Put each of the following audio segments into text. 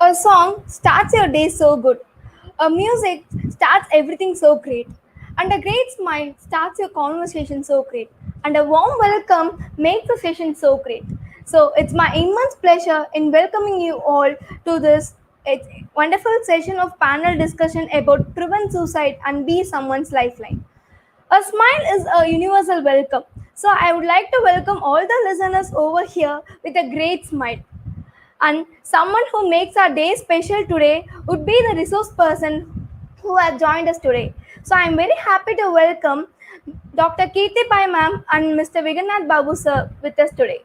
A song starts your day so good. A music starts everything so great. And a great smile starts your conversation so great. And a warm welcome makes the session so great. So it's my immense pleasure in welcoming you all to this it's wonderful session of panel discussion about prevent suicide and be someone's lifeline. A smile is a universal welcome. So I would like to welcome all the listeners over here with a great smile. And someone who makes our day special today would be the resource person who has joined us today. So I'm very happy to welcome Dr. Kirti Pai ma'am and Mr. Viganath Babu sir with us today.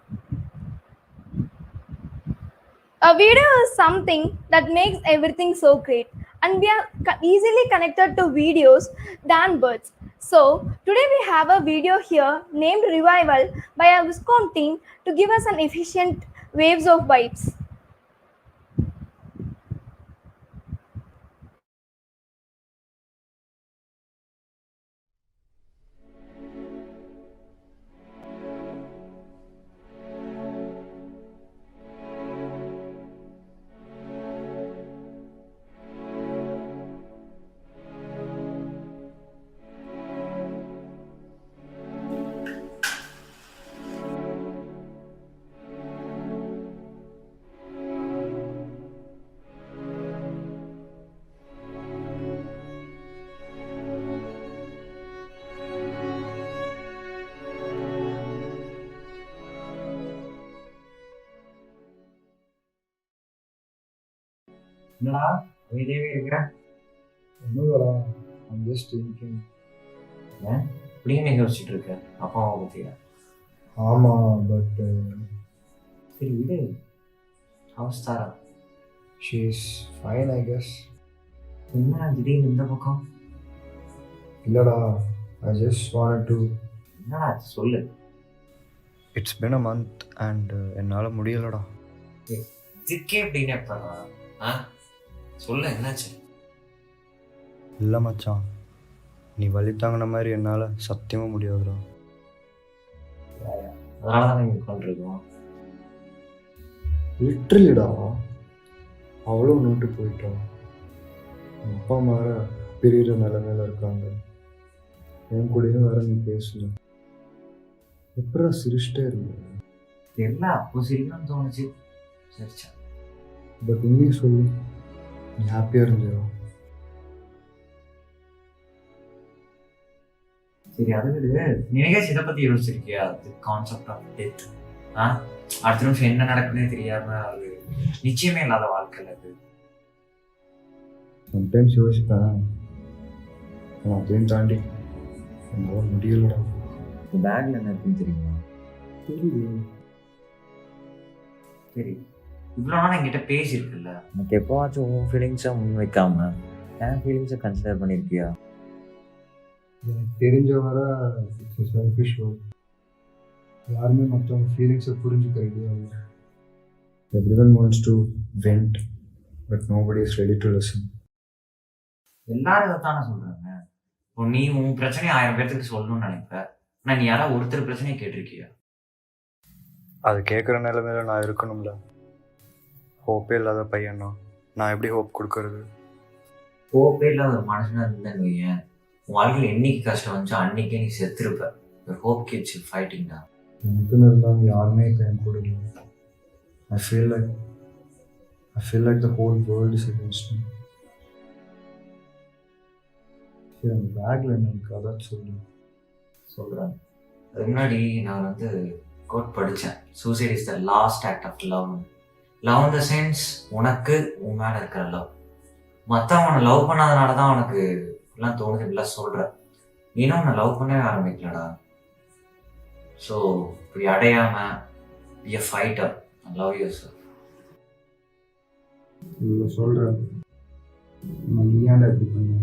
A video is something that makes everything so great, and we are easily connected to videos than birds. So, today we have a video here named Revival by our Viscom team to give us an efficient waves of vibes. என்னடா அமைதியாவே இருக்கிற? ஒன்றும் I'm just thinking. ஏன் இப்படின்னு யோசிச்சுட்டு இருக்க அப்பாவை பத்தியா? ஆமாம், பட் சரி விடு. அவஸ்தாரா she is fine, I guess. என்ன திடீர்னு இந்த பக்கம்? இல்லைடா, I just wanted to. என்னடா சொல்லு. It's been a month and என்னால் முடியலடா. இதுக்கே இப்படின்னு எப்படா? சொல்ல என்னாச்சு? இல்லை மச்சான், நீ வலி தாங்கின மாதிரி என்னால் சத்தியமாக முடியாதுடா. அதனால தான் நீங்கள் உட்காந்துருக்கோம். லிட்ரலிடா, அவ்வளோ நோட்டு போயிட்டோம். அப்பா அம்மா வேற பிரிகிற நிலைமையில இருக்காங்க. என் கூடயும் வேற நீ பேசல. எப்படா சிரிச்சிட்டே இருந்தேன். தெரியல, அப்போ சிரிக்கணும்னு தோணுச்சு. சரிச்சா, பட் உண்மையை சொல்லு, நீ ஹாப்பியாக இருந்தியா? சரி அது விடு. நீங்க இதை பத்தி யோசிச்சிருக்கியா? Concept of death. அடுத்த நிமிஷம் என்ன நடக்குதுன்னே தெரியாம அது நிச்சயமே இல்லாத வாழ்க்கையில் அது. சம்டைம்ஸ் யோசிப்பேன், ஆனால் அதையும் தாண்டி என்னால் முடியலடா. பேக்ல என்ன இருக்குன்னு தெரியுமா? தெரியும். சரி, இவ்வளோ நாள் என்கிட்ட பேசியிருக்குல்ல, எனக்கு எப்போவாச்சும் உன் ஃபீலிங்ஸை முன் வைக்காம என் ஃபீலிங்ஸை கன்சிடர் பண்ணியிருக்கியா? எனக்கு தெரிஞ்ச வர இட்ஸ் செல்ஃபிஷ் ஒர்க். யாருமே மற்றவங்க ஃபீலிங்ஸை புரிஞ்சுக்க ரெடியாக இல்லை. Everyone wants to went, but nobody is ready to listen. எல்லாரும் இதைத்தானே சொல்றாங்க. இப்போ நீ உன் பிரச்சனையை 1000 பேர்த்துக்கு சொல்லணும்னு நினைப்ப, ஆனால் நீ யாராவது ஒருத்தர் பிரச்சனையை கேட்டிருக்கியா? அது கேட்குற நிலைமையில நான் இருக்கணும்ல. ஹோப்பே இல்லாத பையனா நான் எப்படி ஹோப் கொடுக்கறது? ஹோப்பே இல்லாத ஒரு மனுஷனா இருந்தேன்னு வையேன், உன் வாழ்க்கையில் என்னைக்கு கஷ்டம் வந்துச்சோ அன்னைக்கே நீ செத்துருப்ப. ஹோப் கீப்ஸ் யூ ஃபைட்டிங் தான். எனக்குன்னு இருந்தாங்க யாருமே இப்போ என் கூட இல்லை. I feel like the whole world is against me. சரி, அந்த பேக்கில் என்ன இருக்கு அதான் சொல்லு. சொல்கிறேன். அதுக்கு முன்னாடி நான் கோட் படித்தேன். Suicide is the last act of love. Love in the sense உனக்கு உன் மேலே இருக்கிற லவ். மற்றவனை லவ் பண்ணாதனால தான் உனக்கு எல்லாம் தோணுது இப்படிலாம் சொல்கிற. நீனும் உன்னை லவ் பண்ணவே ஆரம்பிக்கலடா. ஸோ இப்படி அடையாமல் B a fighter and love your self. இவ்வளோ சொல்கிறேன், நீ ஏன்டா இப்படி பண்ண?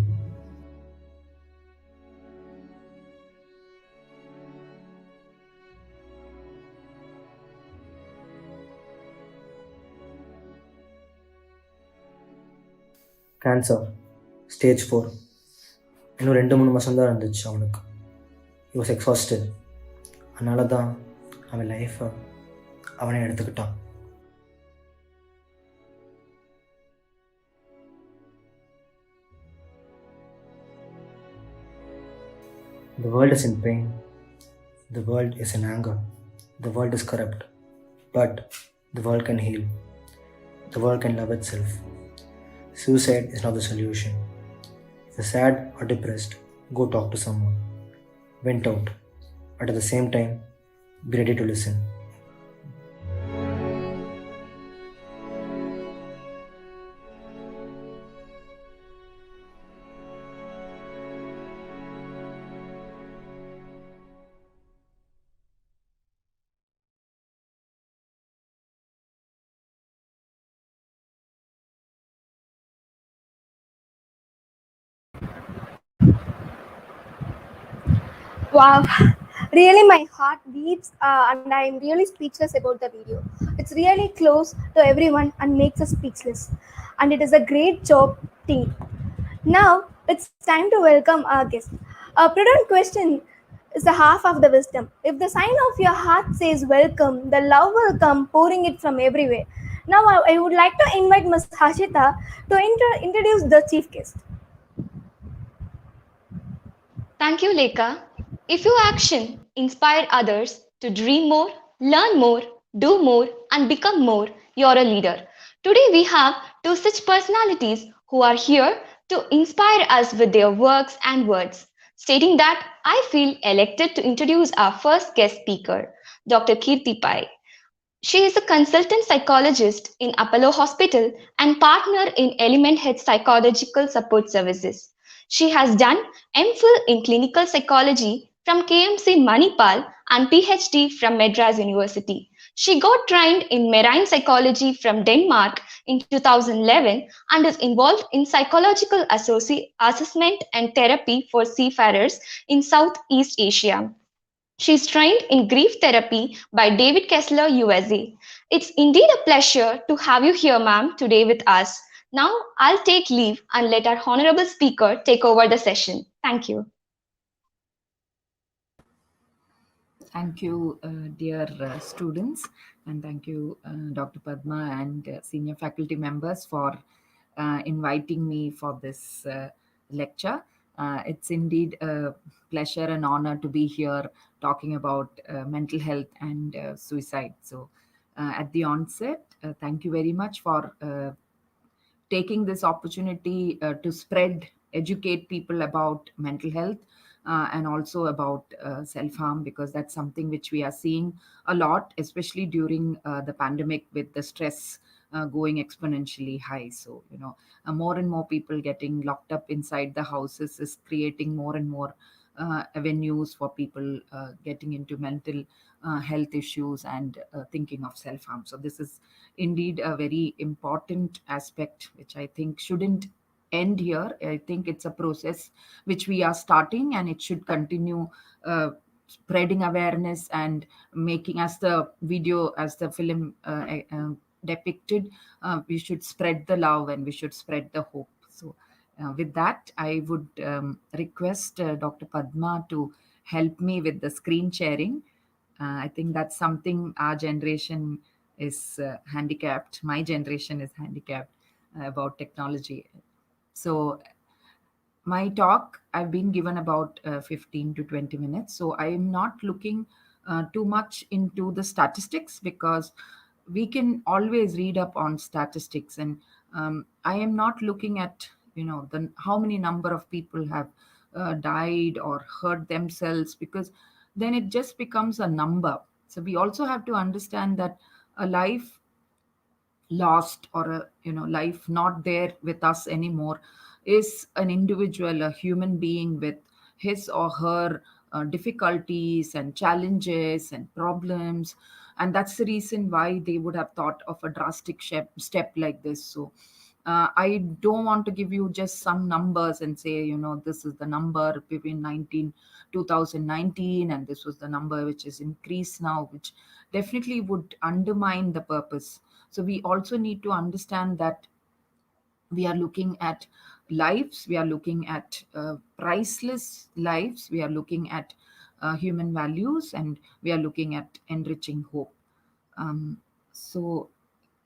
Cancer stage 4. இன்னும் 2-3 மாதம் தான் இருந்துச்சு அவனுக்கு. he was exhausted. அதனால தான் அவன் லைஃப்பை அவனே எடுத்துக்கிட்டான். The world is in pain. The world is in anger. The world is corrupt. But the world can heal. The world can love itself. Suicide is not the solution. If you're sad or depressed, go talk to someone. Vent out. But at the same time, be ready to listen. Wow, really, my heart beats, and I am really speechless about the video. It's really close to everyone and makes us speechless. And it is a great job, team. Now it's time to welcome our guest. A prudent question is the half of the wisdom. If the sign of your heart says welcome, the love will come pouring it from everywhere. Now I would like to invite Ms. Hashita to introduce the chief guest. Thank you, Lekha. If your action inspire others to dream more, learn more, do more, and become more, you're a leader. Today we have two such personalities who are here to inspire us with their works and words. Stating that, I feel elected to introduce our first guest speaker, Dr. Kirti Pai. She is a consultant psychologist in Apollo Hospital and partner in Element Health Psychological Support Services. She has done MPhil in clinical psychology from KMC Manipal and PhD from Madras University. She got trained in marine psychology from Denmark in 2011 and is involved in psychological assessment and therapy for seafarers in Southeast Asia. She's trained in grief therapy by David Kessler, USA. It's indeed a pleasure to have you here, ma'am, today with us. Now, I'll take leave and let our honorable speaker take over the session. Thank you. Thank you, dear students, and thank you, Dr. Padma and senior faculty members for inviting me for this lecture. It's indeed a pleasure and honor to be here talking about mental health and suicide. So, at the onset, thank you very much for taking this opportunity to spread, educate people about mental health and also about self harm, because that's something which we are seeing a lot, especially during the pandemic with the stress going exponentially high. So, more and more people getting locked up inside the houses is creating more and more avenues for people getting into mental health issues and thinking of self harm. So, this is indeed a very important aspect which I think shouldn't end here. I think it's a process which we are starting, and it should continue spreading awareness and making, as the video, as the film depicted, we should spread the love and we should spread the hope. So, with that, I would request Dr. Padma to help me with the screen sharing. I think that's something our generation is handicapped. My generation is handicapped about technology. So, my talk, I've been given about 15 to 20 minutes. So, I am not looking too much into the statistics, because we can always read up on statistics, and I am not looking at the how many number of people have died or hurt themselves, because then it just becomes a number. So we also have to understand that a life lost, or a life not there with us anymore, is an individual, a human being with his or her difficulties and challenges and problems, and that's the reason why they would have thought of a drastic step like this. So I don't want to give you just some numbers and say, this is the number between 2019, and this was the number which is increased now, which definitely would undermine the purpose. So we also need to understand that we are looking at lives, we are looking at priceless lives, we are looking at human values, and we are looking at enriching hope. So,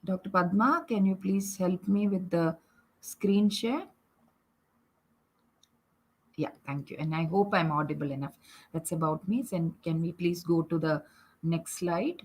Dr. Padma, can you please help me with the screen share? Yeah, thank you. And I hope I'm audible enough. That's about me. And can we please go to the next slide?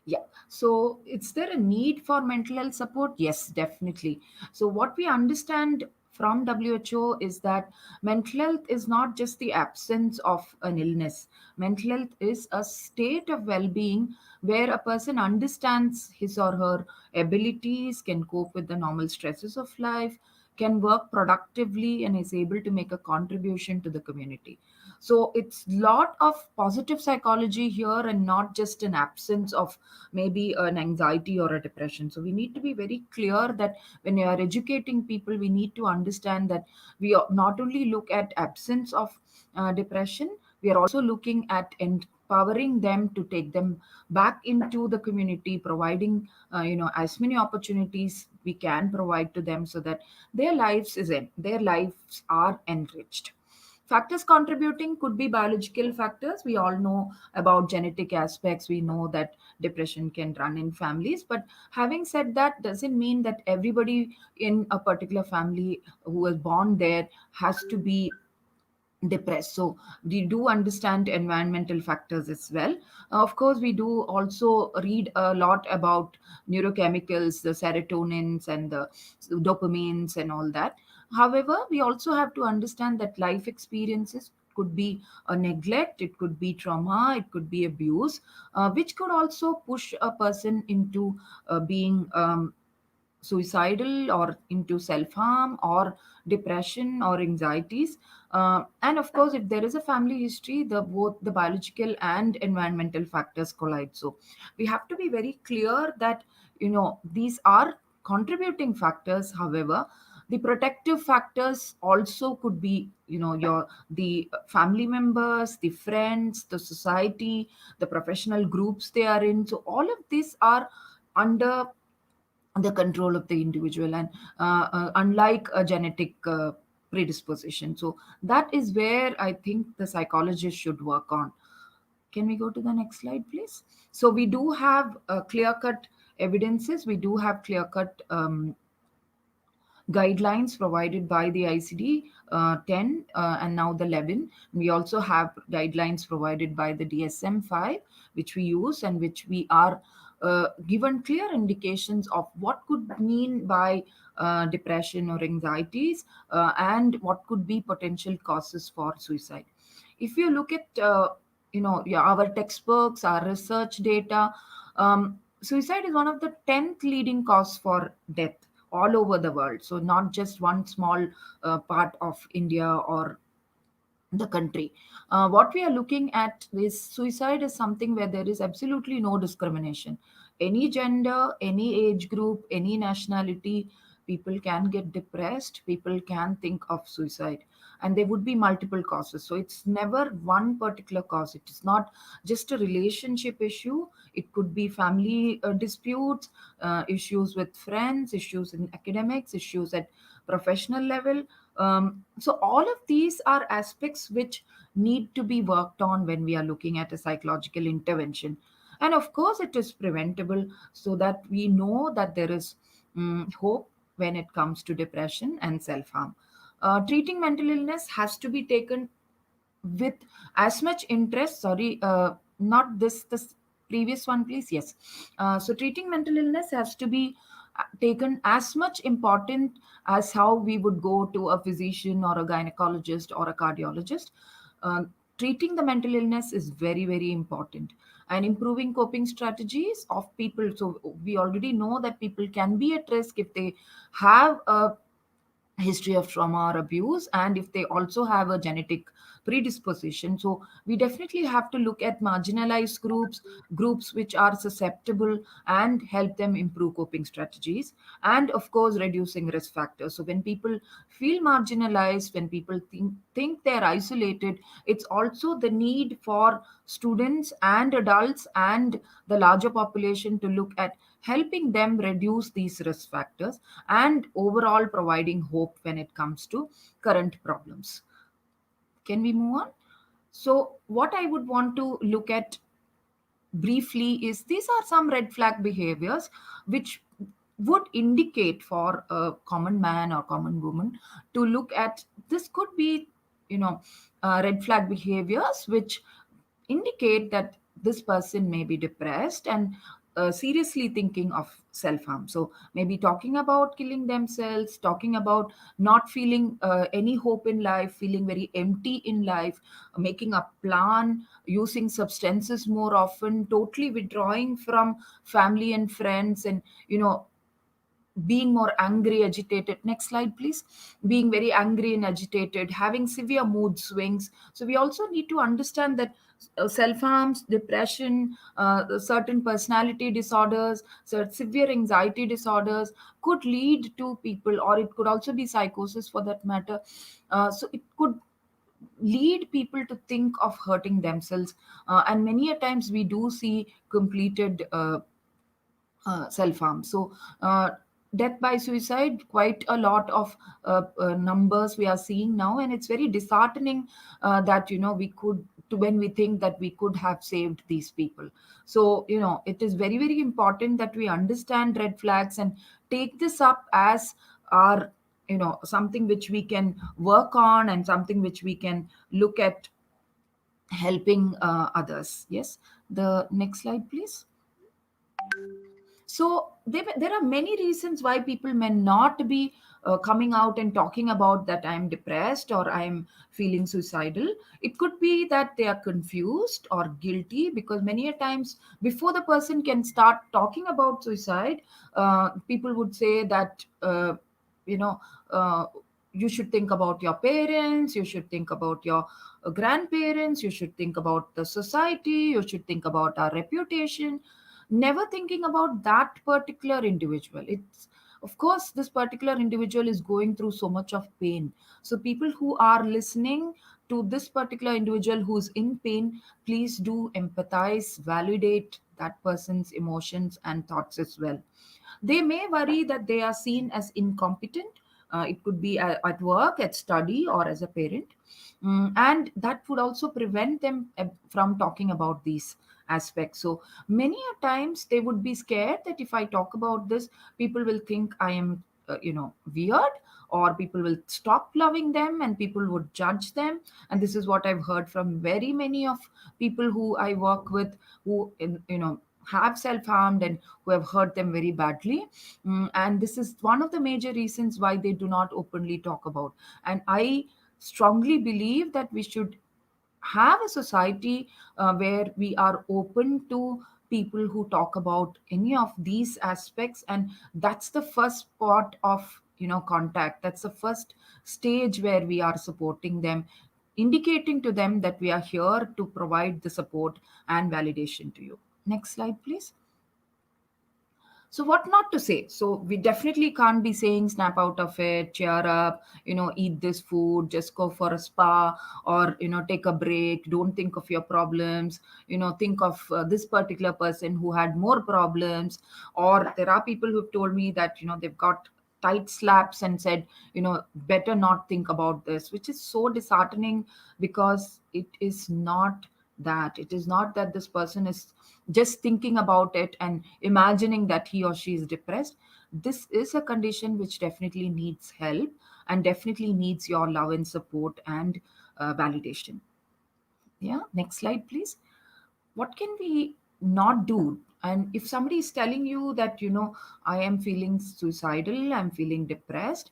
Yeah. So, is there a need for mental health support? Yes, definitely. So, what we understand from WHO is that mental health is not just the absence of an illness. Mental health is a state of well being where a person understands his or her abilities, can cope with the normal stresses of life, can work productively, and is able to make a contribution to the community. So it's lot of positive psychology here and not just an absence of maybe an anxiety or a depression. So we need to be very clear that when we are educating people, we need to understand that not only look at absence of depression, we are also looking at empowering them to take them back into the community, providing as many opportunities we can provide to them so that their lives are enriched. Factors contributing could be biological factors. We all know about genetic aspects. We know that depression can run in families. But having said that, doesn't mean that everybody in a particular family who was born there has to be depressed. So we do understand environmental factors as well. Of course, we do also read a lot about neurochemicals, the serotonins and the dopamines and all that. However, we also have to understand that life experiences could be a neglect, it could be trauma, it could be abuse, which could also push a person into being suicidal or into self harm or depression or anxieties. And of course, if there is a family history, the both the biological and environmental factors collide. So we have to be very clear that these are contributing factors. However, the protective factors also could be your the family members, the friends, the society, the professional groups they are in. So all of these are under the control of the individual, and unlike a genetic predisposition. So that is where I think the psychologist should work on. Can we go to the next slide, please? So we do have clear cut evidences, we do have clear cut guidelines provided by the ICD 10 and now the 11. We also have guidelines provided by the DSM 5, which we use and which we are given clear indications of what could mean by depression or anxieties, and what could be potential causes for suicide. If you look at yeah, our textbooks, our research data, suicide is one of the 10th leading cause for death all over the world. So not just one small part of India or the country. What we are looking at is suicide is something where there is absolutely no discrimination. Any gender, any age group, any nationality, people can get depressed, people can think of suicide. And there would be multiple causes. So it's never one particular cause. It is not just a relationship issue. It could be family disputes, issues with friends, issues in academics, issues at professional level. So all of these are aspects which need to be worked on when we are looking at a psychological intervention. And of course, it is preventable so that we know that there is hope when it comes to depression and self harm. Treating mental illness has to be taken with as much interest. Sorry, not this previous one, please. Yes. So treating mental illness has to be taken as much important as how we would go to a physician or a gynecologist or a cardiologist. uh, Treating the mental illness is very very important, and improving coping strategies of people. So we already know that people can be at risk if they have a history of trauma or abuse, and if they also have a genetic predisposition. So we definitely have to look at marginalized groups which are susceptible, and help them improve coping strategies, and of course reducing risk factors. So when people feel marginalized, when people think they're isolated, it's also the need for students and adults and the larger population to look at helping them reduce these risk factors, and overall providing hope when it comes to current problems. Can we move on? So, what I would want to look at briefly is these are some red flag behaviors which would indicate for a common man or common woman to look at. This could be, you know, red flag behaviors which indicate that this person may be depressed and seriously thinking of self harm. So maybe talking about killing themselves, talking about not feeling any hope in life, feeling very empty in life, making a plan, using substances more often, totally withdrawing from family and friends, and, you know, being more angry, agitated. Next slide, please. Being very angry and agitated, having severe mood swings. So we also need to understand that self harms, depression, certain personality disorders, severe anxiety disorders could lead to people, or it could also be psychosis for that matter. So it could lead people to think of hurting themselves, and many a times we do see completed self harm. So, death by suicide, quite a lot of numbers we are seeing now, and it's very disheartening that, you know, we could, to when we think that we could have saved these people. So, you know, it is very, very important that we understand red flags and take this up as our, you know, something which we can work on and something which we can look at helping others. Yes, the next slide, please. So there are many reasons why people may not be coming out and talking about that I'm depressed or I'm feeling suicidal. It could be that they are confused or guilty, because many a times before the person can start talking about suicide, people would say that, you know, you should think about your parents, you should think about your grandparents, you should think about the society, you should think about our reputation, never thinking about that particular individual. It's, of course, this particular individual is going through so much of pain. So people who are listening to this particular individual who's in pain, please do empathize, validate that person's emotions and thoughts as well. They may worry that they are seen as incompetent. It could be at work, at study, or as a parent. And that would also prevent them from talking about these aspects. So many a times they would be scared that if I talk about this, people will think I am, you know, weird, or people will stop loving them and people would judge them. And this is what I've heard from very many of people who I work with, who, you know, have self-harmed and who have hurt them very badly. And this is one of the major reasons why they do not openly talk about. And I strongly believe that we should have a society where we are open to people who talk about any of these aspects, and that's the first spot of, you know, contact. That's the first stage where we are supporting them, indicating to them that we are here to provide the support and validation to you. Next slide, please. So what not to say? So we definitely can't be saying snap out of it, cheer up, you know, eat this food, just go for a spa, or, you know, take a break, don't think of your problems, you know, think of this particular person who had more problems. Or there are people who've told me that, you know, they've got tight slaps and said, you know, better not think about this, which is so disheartening, because it is not that. It is not that this person is just thinking about it and imagining that he or she is depressed. This is a condition which definitely needs help and definitely needs your love and support and validation. Yeah, next slide, please. What can we not do? And if somebody is telling you that, you know, I am feeling suicidal, I'm feeling depressed,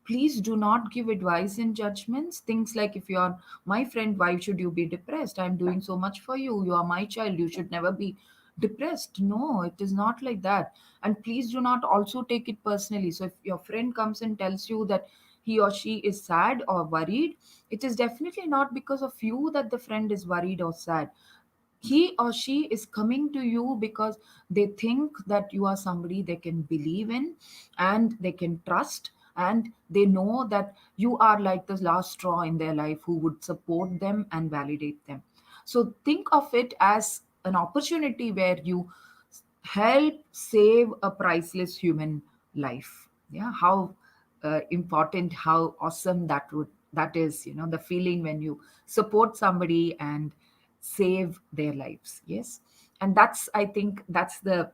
please do not give advice and judgments. Things like, if you are my friend, why should you be depressed? I'm doing so much for you, you are my child, you should never be depressed. No, it is not like that. And please do not also take it personally. So if your friend comes and tells you that he or she is sad or worried, it is definitely not because of you that the friend is worried or sad. He or she is coming to you because they think that you are somebody they can believe in and they can trust, and they know that you are like the last straw in their life who would support them and validate them. So think of it as an opportunity where you help save a priceless human life. Yeah, how important, how awesome that is, you know, the feeling when you support somebody and save their lives. Yes. And that's, I think that's the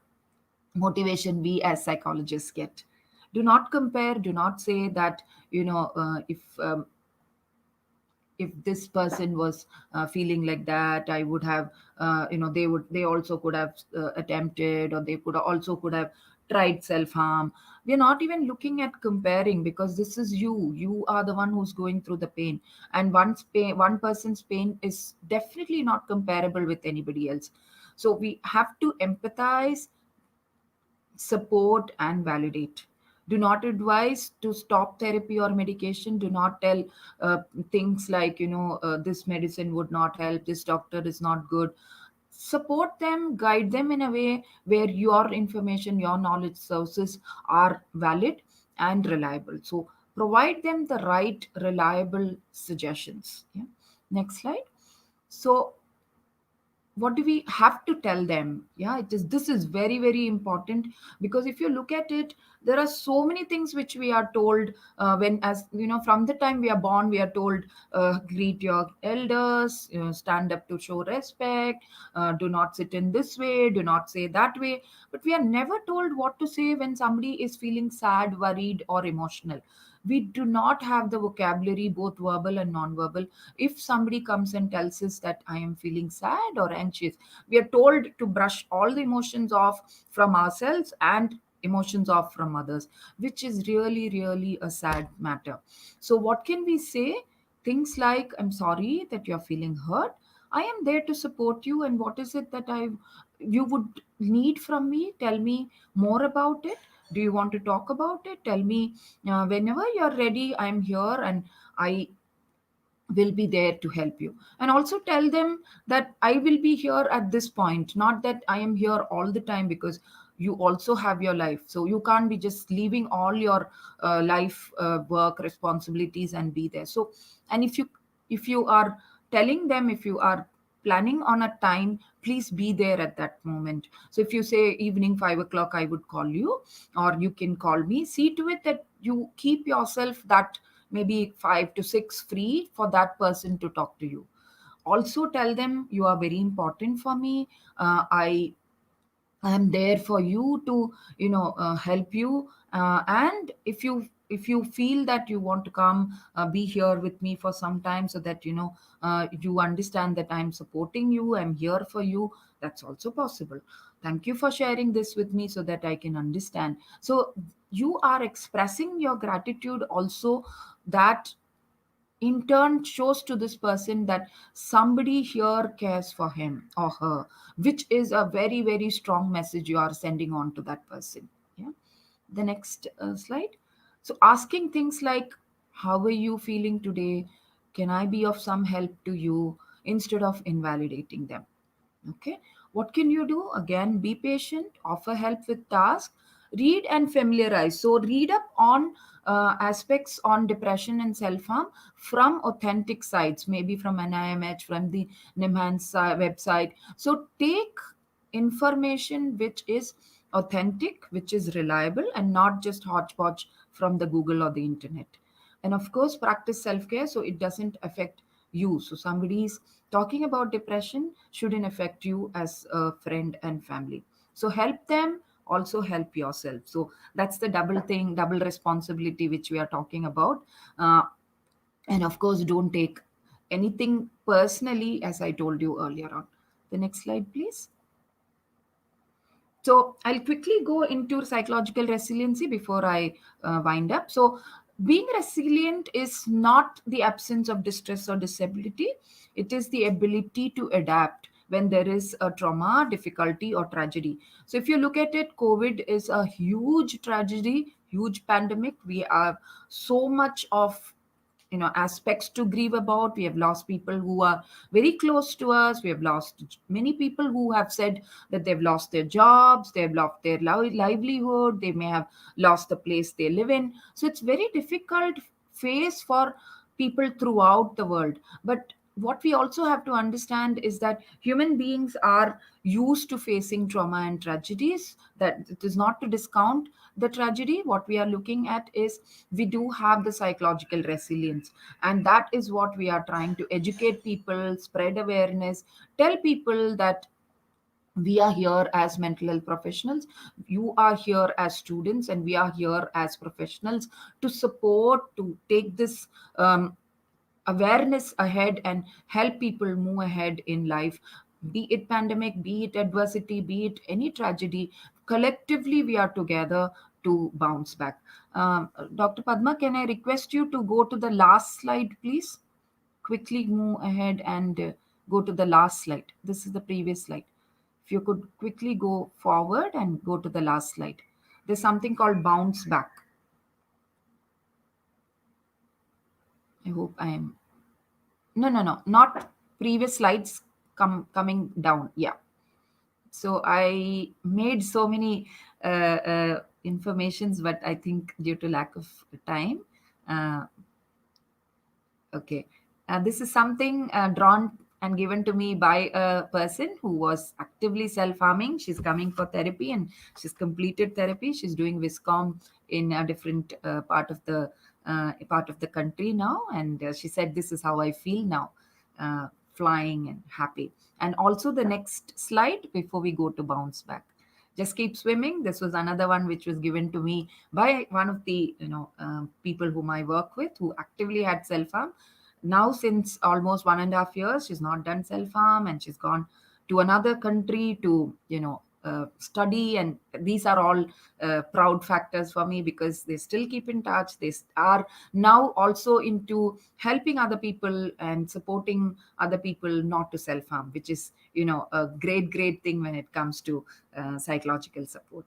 motivation we as psychologists get. Do not compare. Do not say that, if this person was feeling like that, I would have, they also could have attempted, or they could have tried self harm. We are not even looking at comparing, because this is you are the one who's going through the pain, and one person's pain is definitely not comparable with anybody else. So we have to empathize, support, and validate. Do not advise to stop therapy or medication. Do not tell things like, this medicine would not help, this doctor is not good. Support them, guide them in a way where your information, your knowledge sources are valid and reliable. So provide them the right, reliable suggestions. Yeah. Next slide. So what do we have to tell them? Yeah, this is very, very important, because if you look at it, there are so many things which we are told, when, as you know, from the time we are born, we are told, greet your elders, stand up to show respect, do not sit in this way, do not say that way. But we are never told what to say when somebody is feeling sad, worried, or emotional. We do not have the vocabulary, both verbal and non-verbal. If somebody comes and tells us that I am feeling sad or anxious, we are told to brush all the emotions off from ourselves and emotions off from others, which is really, really a sad matter. So what can we say? Things like, I'm sorry that you're feeling hurt, I am there to support you, and what is it that I you would need from me? Tell me more about it. Do you want to talk about it? Tell me, whenever you're ready, I'm here, and I will be there to help you. And also tell them that I will be here at this point, not that I am here all the time, because you also have your life. So you can't be just leaving all your life, work responsibilities, and be there. So, and if you are telling them, if you are planning on a time, please be there at that moment. So if you say evening 5 o'clock I would call you, or you can call me, see to it that you keep yourself that maybe 5 to 6 free for that person to talk to you. Also tell them, you are very important for me. I am there for you to, help you. And if you feel that you want to come, be here with me for some time, so that you understand that I'm supporting you, I'm here for you. That's also possible. Thank you for sharing this with me, so that I can understand. So you are expressing your gratitude also. That in turn shows to this person that somebody here cares for him or her, which is a very, very strong message you are sending on to that person. Yeah. The next slide. So asking things like, how are you feeling today? Can I be of some help to you? Instead of invalidating them. Okay. What can you do? Again, be patient, offer help with tasks, read and familiarize. So read up on aspects on depression and self-harm from authentic sites, maybe from NIMH, from the NIMHANS website. So take information which is authentic, which is reliable, and not just hodgepodge from the Google or the internet. And of course, practice self-care so it doesn't affect you. So somebody's talking about depression shouldn't affect you as a friend and family. So help them, also help yourself. So that's the double thing, double responsibility which we are talking about. uh, and of course, don't take anything personally, as I told you earlier on. The next slide, please. So I'll quickly go into psychological resiliency before I wind up. So being resilient is not the absence of distress or disability. It is the ability to adapt when there is a trauma, difficulty, or tragedy. So if you look at it, COVID is a huge tragedy, huge pandemic. We have so much of aspects to grieve about. We have lost people who are very close to us. We have lost many people who have said that they've lost their jobs, they've lost their livelihood, they may have lost the place they live in. So it's very difficult phase for people throughout the world. But what we also have to understand is that human beings are used to facing trauma and tragedies. That it is not to discount the tragedy. What we are looking at is we do have the psychological resilience, and that is what we are trying to educate people, spread awareness, tell people that We are here as mental health professionals, you are here as students, and we are here as professionals to support, to take this awareness ahead and help people move ahead in life, be it pandemic, be it adversity, be it any tragedy. Collectively we are together to bounce back. Dr. Padma, can I request you to go to the last slide, please? Quickly move ahead and go to the last slide. This is the previous slide. If you could quickly go forward and go to the last slide. There's something called bounce back. I hope I am. No, not previous slides coming down. Yeah. So I made so many informations, but I think due to lack of time, uh, okay. This is something drawn and given to me by a person who was actively self-harming. She's coming for therapy and she's completed therapy. She's doing Viscom in a different part of the country now, and she said, "This is how I feel now, flying and happy." And also the next slide before we go to bounce back. Just keep swimming. This was another one which was given to me by one of the people whom I work with who actively had self harm. Now since almost 1.5 years, she's not done self harm, and she's gone to another country to study. And these are all proud factors for me because they still keep in touch. They are now also into helping other people and supporting other people not to self harm, which is a great thing when it comes to psychological support.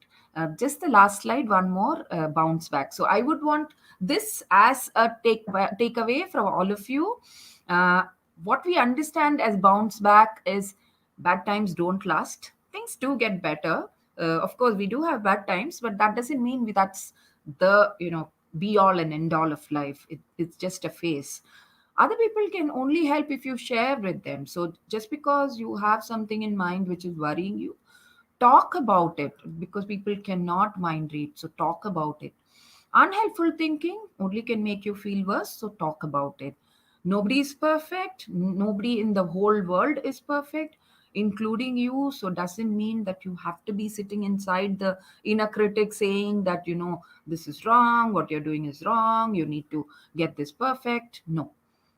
Just the last slide, one more, bounce back. So I would want this as a takeaway from all of you. Uh, what we understand as bounce back is bad times don't last. Things do get better. Of course, we do have bad times, but that doesn't mean that's the be all and end all of life. It's just a phase. Other people can only help if you share with them. So just because you have something in mind which is worrying you, talk about it, because people cannot mind read. So talk about it. Unhelpful thinking only can make you feel worse. So talk about it. Nobody is perfect. Nobody in the whole world is perfect, including you. So doesn't mean that you have to be sitting inside the inner critic saying that this is wrong, what you're doing is wrong, you need to get this perfect. No,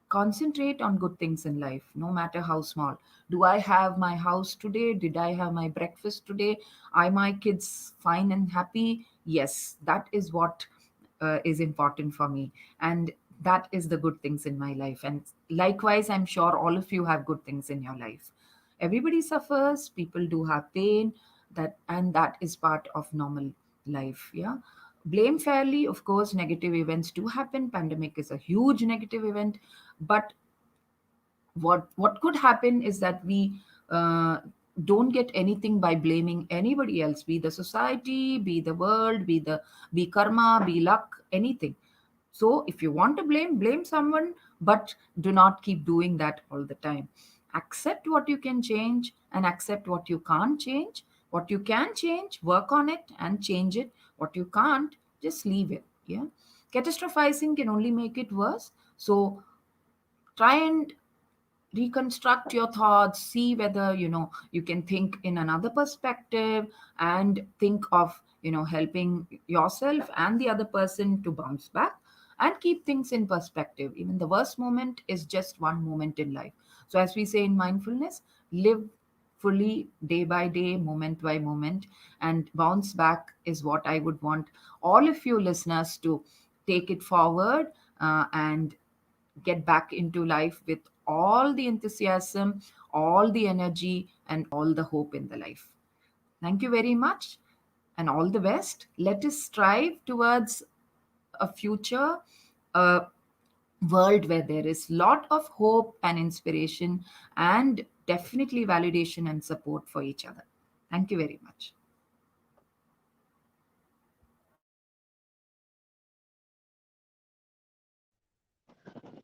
concentrate on good things in life, no matter how small. Do I have my house today? Did I have my breakfast today? Are my kids fine and happy? Yes, that is what is important for me, and that is the good things in my life. And likewise, I'm sure all of you have good things in your life. Everybody suffers, people do have pain, that is part of normal life. Yeah, blame fairly. Of course, negative events do happen. Pandemic is a huge negative event, but what could happen is that we uh, don't get anything by blaming anybody else, be the society, be the world, be karma, be luck, anything. So if you want to blame someone, but do not keep doing that all the time. Accept what you can change and accept what you can't change. What you can change, work on it and change it. What you can't, just leave it. Yeah, catastrophizing can only make it worse. So try and reconstruct your thoughts, see whether you can think in another perspective, and think of helping yourself and the other person to bounce back, and keep things in perspective. Even the worst moment is just one moment in life. So as we say in mindfulness, live fully, day by day, moment by moment, and bounce back is what I would want all of you listeners to take it forward, and get back into life with all the enthusiasm, all the energy, and all the hope in the life. Thank you very much and all the best. Let us strive towards a future, a world where there is lot of hope and inspiration, and definitely validation and support for each other. Thank you very much.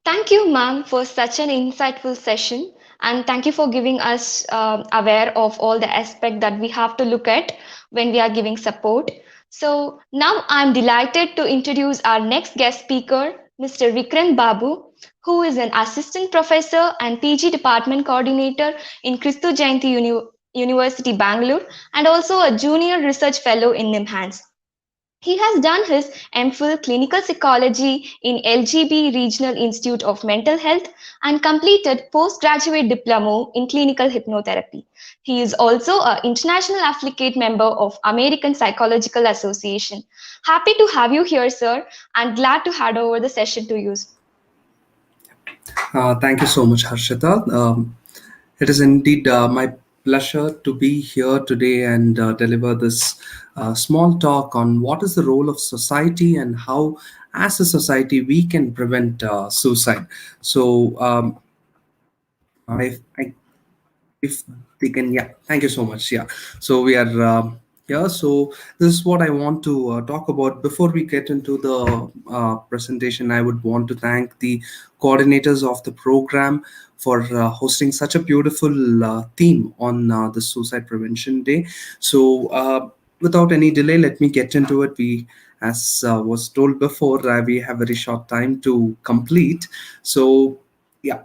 Thank you, ma'am, for such an insightful session. And thank you for giving us aware of all the aspect that we have to look at when we are giving support. So now I'm delighted to introduce our next guest speaker, Mr. Vikram Babu, who is an assistant professor and PG department coordinator in Christu Jayanti University. University, Bangalore, and also a junior research fellow in NIMHANS. He has done his MPhil Clinical Psychology in LGB Regional Institute of Mental Health and completed postgraduate diploma in clinical hypnotherapy. He is also an international affiliate member of American Psychological Association. Happy to have you here, sir, and glad to hand over the session to you. Thank you so much, Harshita. It is indeed my pleasure to be here today and deliver this small talk on what is the role of society and how, as a society, we can prevent suicide. So, I if they can, yeah, thank you so much. Yeah, so we are here. So this is what I want to talk about. Before we get into the presentation, I would want to thank the coordinators of the program for hosting such a beautiful theme on the suicide prevention day. So without any delay, let me get into it. We, as was told before, we have very short time to complete. So yeah,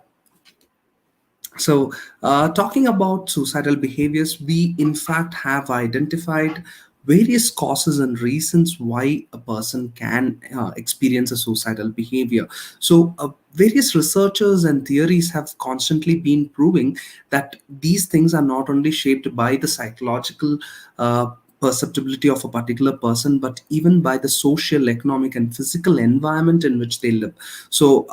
so, talking about suicidal behaviors, we in fact have identified various causes and reasons why a person can experience a suicidal behavior. So, various researchers and theories have constantly been proving that these things are not only shaped by the psychological perceptibility of a particular person, but even by the social, economic, and physical environment in which they live. So,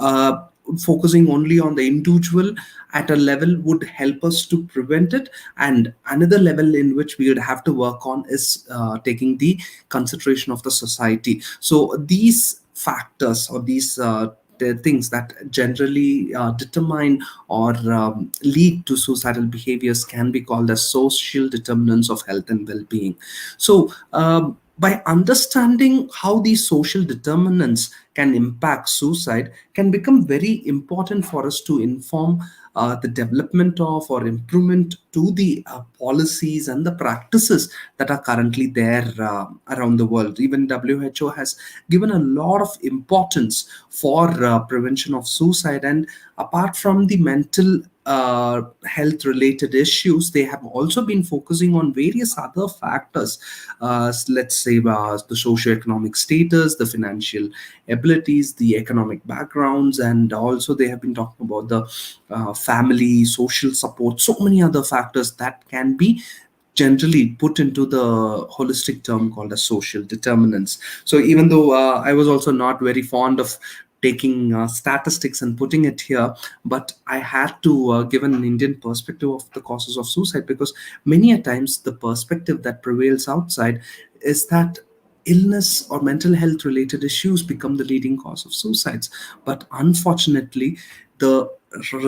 focusing only on the individual at a level would help us to prevent it, and another level in which we would have to work on is taking the consideration of the society. So these factors, or these the things that generally determine or lead to suicidal behaviors, can be called as social determinants of health and well-being. So by understanding how these social determinants can impact suicide, can become very important for us to inform the development of or improvement to the policies and the practices that are currently there around the world. Even WHO has given a lot of importance for prevention of suicide, and apart from the mental health related issues, they have also been focusing on various other factors. Let's say the socioeconomic status, the financial abilities, the economic backgrounds, and also they have been talking about the family, social support, so many other factors that can be generally put into the holistic term called as social determinants. So even though I was also not very fond of taking statistics and putting it here, but I had to give an Indian perspective of the causes of suicide, because many a times the perspective that prevails outside is that illness or mental health related issues become the leading cause of suicides. But unfortunately, the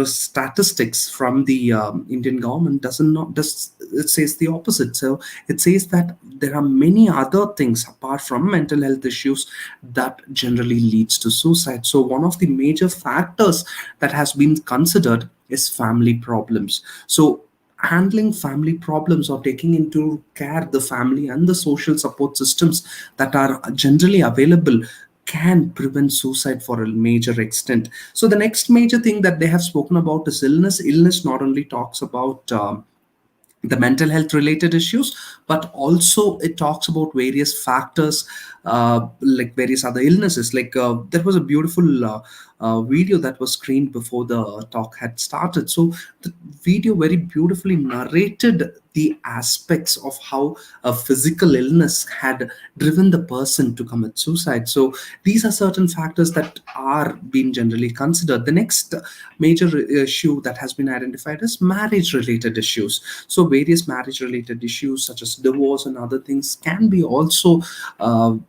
statistics from the Indian government doesn't not does it says the opposite. So it says that there are many other things apart from mental health issues that generally leads to suicide. So one of the major factors that has been considered is family problems. So handling family problems or taking into care the family and the social support systems that are generally available can prevent suicide for a major extent. So the next major thing that they have spoken about is illness. Illness not only talks about the mental health related issues, but also it talks about various factors, like various other illnesses. Like there was a beautiful video that was screened before the talk had started. So the video very beautifully narrated the aspects of how a physical illness had driven the person to commit suicide. So these are certain factors that are being generally considered. The next major issue that has been identified is marriage related issues. So various marriage related issues such as divorce and other things can be also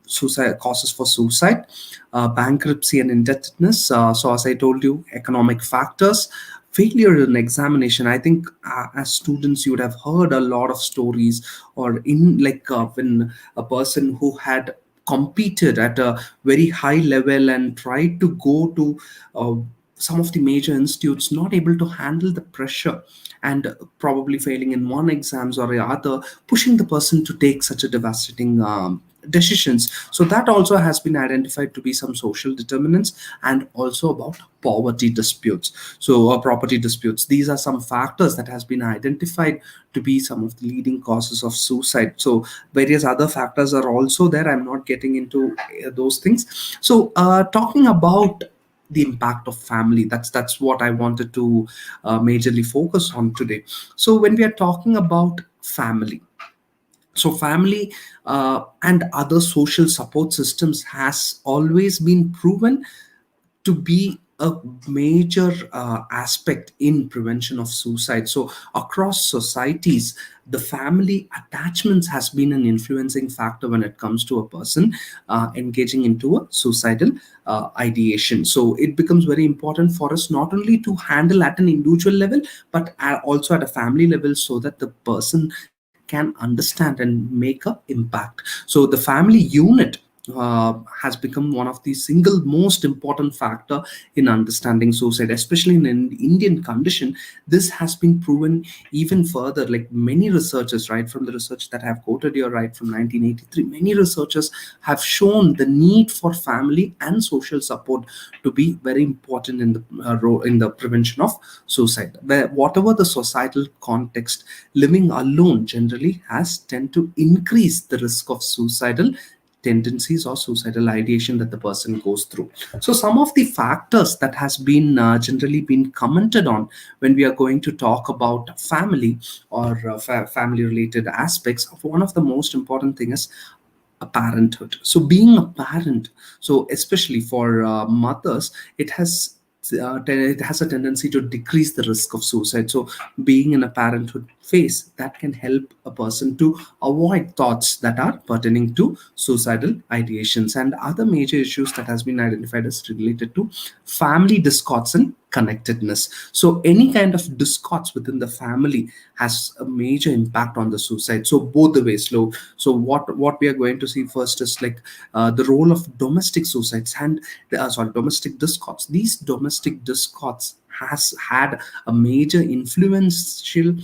suicide causes for suicide. Bankruptcy and indebtedness, so as I told you, economic factors, failure in examination. I think as students you would have heard a lot of stories, or in like when a person who had competed at a very high level and tried to go to some of the major institutes, not able to handle the pressure and probably failing in one exams or the other, pushing the person to take such a devastating decisions. So that also has been identified to be some social determinants, and also about poverty disputes, so property disputes. These are some factors that has been identified to be some of the leading causes of suicide. So various other factors are also there. I'm not getting into those things. So talking about the impact of family, that's what I wanted to majorly focus on today. So when we are talking about family, so family and other social support systems has always been proven to be a major aspect in prevention of suicide. So across societies, the family attachments has been an influencing factor when it comes to a person engaging into a suicidal ideation. So it becomes very important for us not only to handle at an individual level, but also at a family level, so that the person can understand and make a impact. So the family unit has become one of the single most important factor in understanding suicide, especially in an Indian condition. This has been proven even further, like many researchers, right from the research that I have quoted here, right from 1983, many researchers have shown the need for family and social support to be very important in the in the prevention of suicide. Where whatever the societal context, living alone generally has tend to increase the risk of suicidal tendencies or suicidal ideation that the person goes through. So some of the factors that has been generally been commented on when we are going to talk about family or family related aspects of, one of the most important thing is a parenthood. So being a parent, so especially for mothers, it has a tendency to decrease the risk of suicide. So being in a parenthood phase, that can help a person to avoid thoughts that are pertaining to suicidal ideations. And other major issues that has been identified as related to family discords and connectedness. So any kind of discords within the family has a major impact on the suicide. So both the ways. So what we are going to see first is like the role of domestic suicides and domestic discords. These domestic discords has had a major influential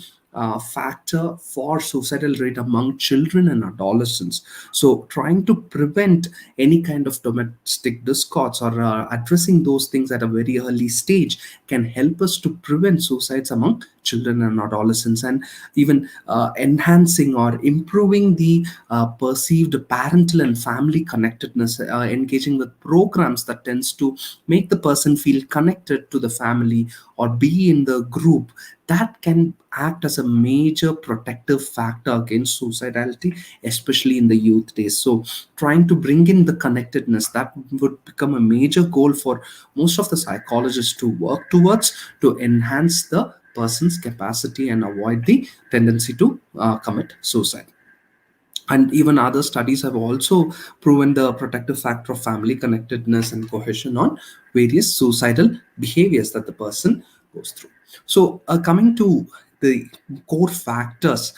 factor for suicidal rate among children and adolescents. So trying to prevent any kind of domestic discords or addressing those things at a very early stage can help us to prevent suicides among children and adolescents, and even enhancing or improving the perceived parental and family connectedness, engaging with programs that tends to make the person feel connected to the family or be in the group, that can act as a major protective factor against suicidality, especially in the youth days. So trying to bring in the connectedness, that would become a major goal for most of the psychologists to work towards, to enhance the person's capacity and avoid the tendency to commit suicide. And even other studies have also proven the protective factor of family connectedness and cohesion on various suicidal behaviors that the person goes through. So coming to the core factors,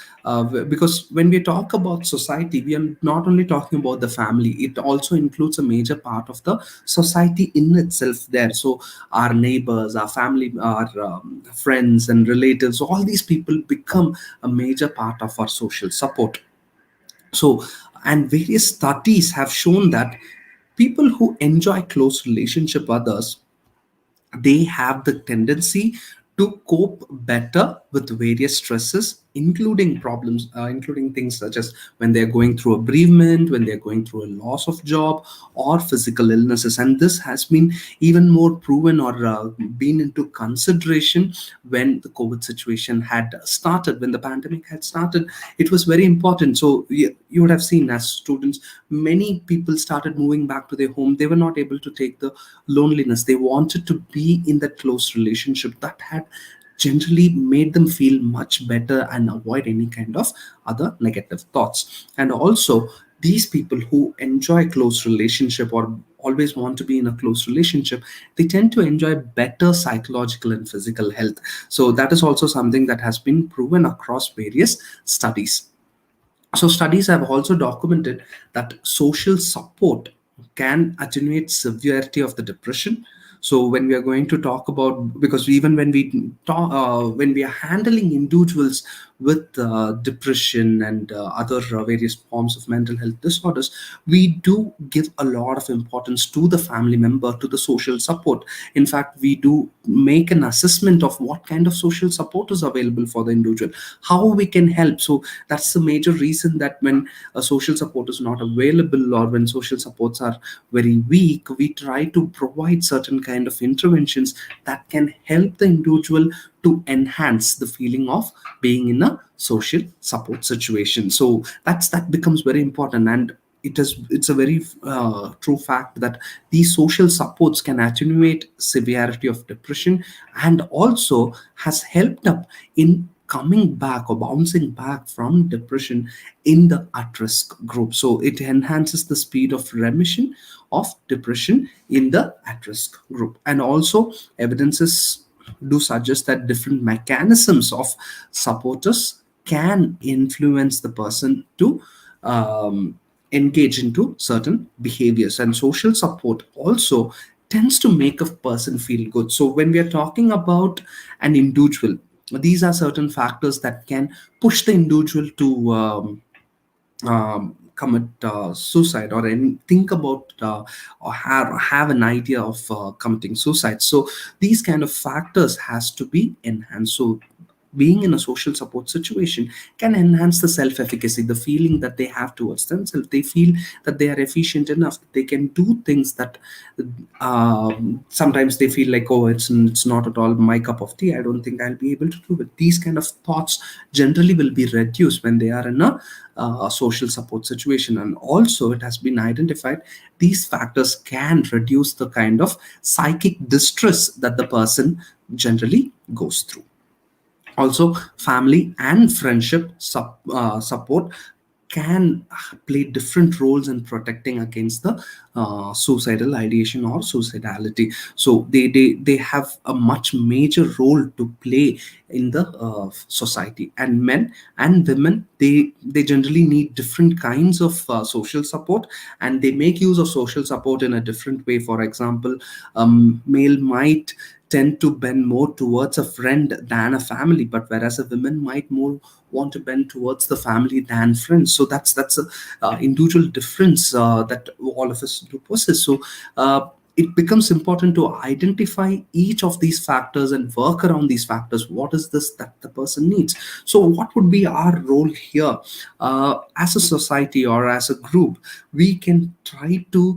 because when we talk about society, we are not only talking about the family, it also includes a major part of the society in itself there. So our neighbors, our family, our friends and relatives, all these people become a major part of our social support. So, and various studies have shown that people who enjoy close relationship with others, they have the tendency to cope better with various stresses, including problems, including things such as when they're going through a bereavement, when they're going through a loss of job or physical illnesses. And this has been even more proven or been into consideration when the COVID situation had started, when the pandemic had started. It was very important. So you would have seen, as students, many people started moving back to their home. They were not able to take the loneliness. They wanted to be in that close relationship that had generally made them feel much better and avoid any kind of other negative thoughts. And also, these people who enjoy close relationship or always want to be in a close relationship, they tend to enjoy better psychological and physical health. So that is also something that has been proven across various studies. So studies have also documented that social support can attenuate severity of the depression. So when we are going to talk about, because even when we talk, when we are handling individuals with depression and other various forms of mental health disorders, we do give a lot of importance to the family member, to the social support. In fact, we do make an assessment of what kind of social support is available for the individual, how we can help. So that's the major reason that when a social support is not available, or when social supports are very weak, we try to provide certain kind of interventions that can help the individual to enhance the feeling of being in a social support situation. So that becomes very important. And it's a very true fact that these social supports can attenuate severity of depression, and also has helped up in coming back or bouncing back from depression in the at risk group. So it enhances the speed of remission of depression in the at risk group. And also, evidences do suggest that different mechanisms of supporters can influence the person to engage into certain behaviors. And social support also tends to make a person feel good. So when we are talking about an individual, these are certain factors that can push the individual to commit suicide, or think about or have an idea of committing suicide. So these kind of factors has to be enhanced. So being in a social support situation can enhance the self efficacy, the feeling that they have towards themselves. They feel that they are efficient enough, that they can do things that sometimes they feel like, oh, it's not at all my cup of tea, I don't think I'll be able to do it. These kind of thoughts generally will be reduced when they are in a social support situation. And also, it has been identified these factors can reduce the kind of psychic distress that the person generally goes through. Also, family and friendship support can play different roles in protecting against the suicidal ideation or suicidality. So they have a much major role to play in the society. And men and women, they generally need different kinds of social support, and they make use of social support in a different way. For example, male might tend to bend more towards a friend than a family, but whereas a woman might more want to bend towards the family than friends. So that's a individual difference that all of us do possess. So it becomes important to identify each of these factors and work around these factors. What is this that the person needs? So what would be our role here? As a society or as a group, we can try to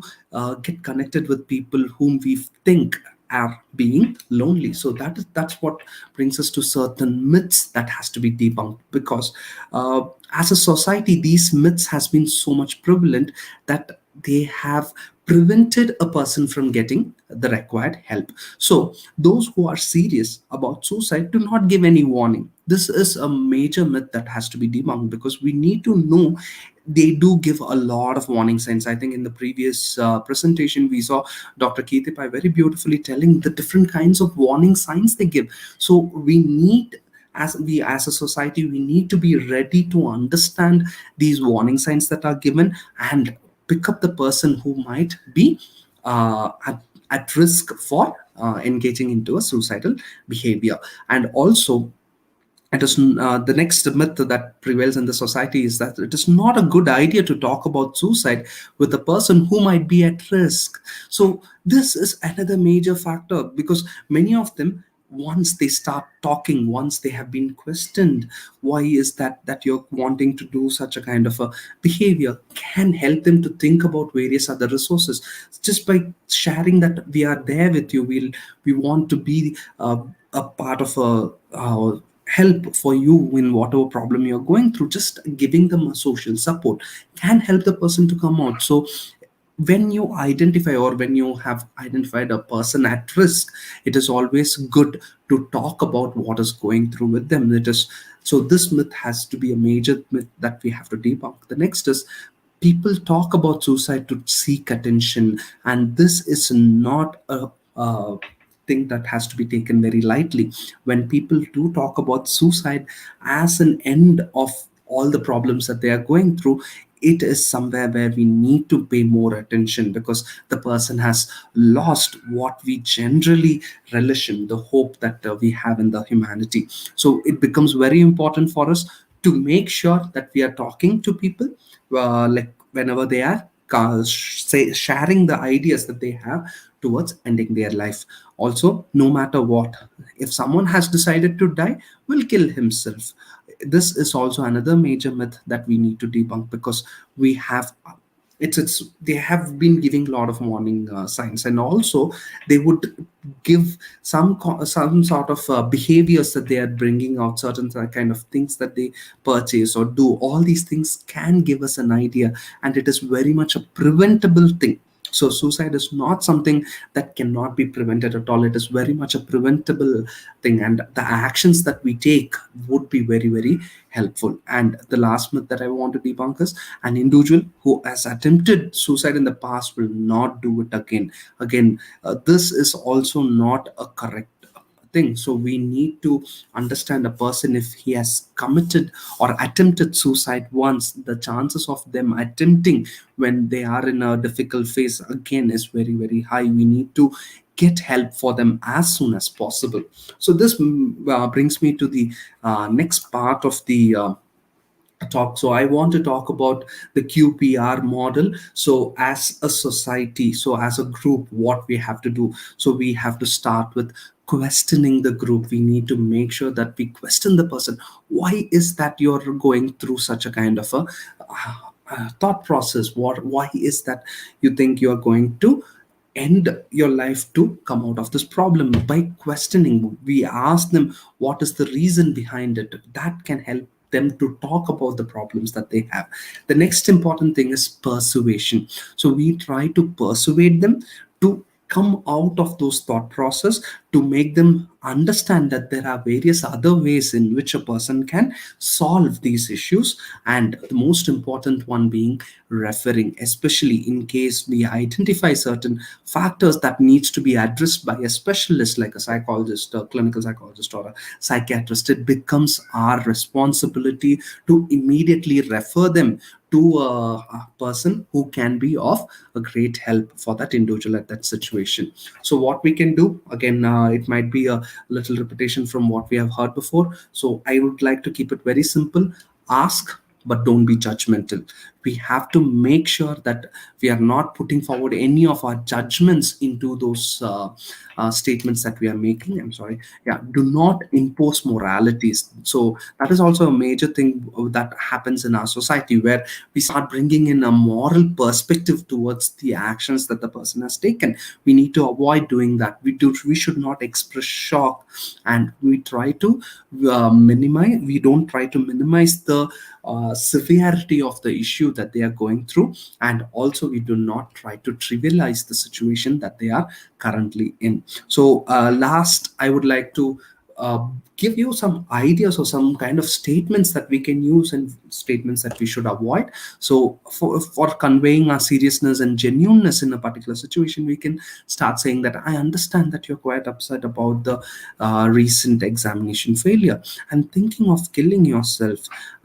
get connected with people whom we think are being lonely. So that's what brings us to certain myths that has to be debunked, because as a society, these myths has been so much prevalent that they have prevented a person from getting the required help. So those who are serious about suicide do not give any warning. This is a major myth that has to be debunked, because we need to know they do give a lot of warning signs. I think in the previous presentation we saw Dr. Keithipai very beautifully telling the different kinds of warning signs they give. So we need, as a society, we need to be ready to understand these warning signs that are given, and pick up the person who might be at risk for engaging into a suicidal behavior. And also, it is the next myth that prevails in the society is that it is not a good idea to talk about suicide with a person who might be at risk. So this is another major factor, because many of them, once they start talking, once they have been questioned, why is that you're wanting to do such a kind of a behavior, can help them to think about various other resources. Just by sharing that we are there with you, we want to be a part of a help for you in whatever problem you're going through. Just giving them a social support can help the person to come out. So when you identify, or when you have identified a person at risk, it is always good to talk about what is going through with them. It is, so this myth has to be a major myth that we have to debunk. The next is, people talk about suicide to seek attention, and this is not a thing that has to be taken very lightly. When people do talk about suicide as an end of all the problems that they are going through, it is somewhere where we need to pay more attention, because the person has lost what we generally relish in, the hope that we have in the humanity. So it becomes very important for us to make sure that we are talking to people, like whenever they are sharing the ideas that they have towards ending their life. Also, no matter what, if someone has decided to die, will kill himself. This is also another major myth that we need to debunk, because we have it's they have been giving a lot of warning signs, and also they would give some sort of behaviors that they are bringing out, certain kind of things that they purchase or do. All these things can give us an idea, and it is very much a preventable thing. So suicide is not something that cannot be prevented at all. It is very much a preventable thing, and the actions that we take would be very, very helpful. And the last myth that I want to debunk is, an individual who has attempted suicide in the past will not do it again. This is also not a correct thing. So we need to understand a person, if he has committed or attempted suicide once, the chances of them attempting when they are in a difficult phase again is very, very high. We need to get help for them as soon as possible. So this brings me to the next part of the talk. So I want to talk about the QPR model. So as a society, so as a group, what we have to do. So we have to start with questioning the group. We need to make sure that we question the person. Why is that you're going through such a kind of a thought process? Why is that you think you're going to end your life to come out of this problem? By questioning, we ask them what is the reason behind it. That can help them to talk about the problems that they have. The next important thing is persuasion. So we try to persuade them to come out of those thought process, to make them understand that there are various other ways in which a person can solve these issues. And the most important one being referring, especially in case we identify certain factors that needs to be addressed by a specialist like a psychologist, a clinical psychologist, or a psychiatrist. It becomes our responsibility to immediately refer them to a person who can be of a great help for that individual at that situation. So what we can do, again, it might be a little repetition from what we have heard before, so I would like to keep it very simple. Ask, but don't be judgmental. We have to make sure that we are not putting forward any of our judgments into those statements that we are making. I'm sorry. Yeah, do not impose moralities. So that is also a major thing that happens in our society, where we start bringing in a moral perspective towards the actions that the person has taken. We need to avoid doing that. We should not express shock, and we try to minimize. We don't try to minimize the severity of the issue that they are going through, and also we do not try to trivialize the situation that they are currently in. So last, I would like to give you some ideas or some kind of statements that we can use and statements that we should avoid. So for conveying our seriousness and genuineness in a particular situation, we can start saying that I understand that you're quite upset about the recent examination failure and thinking of killing yourself.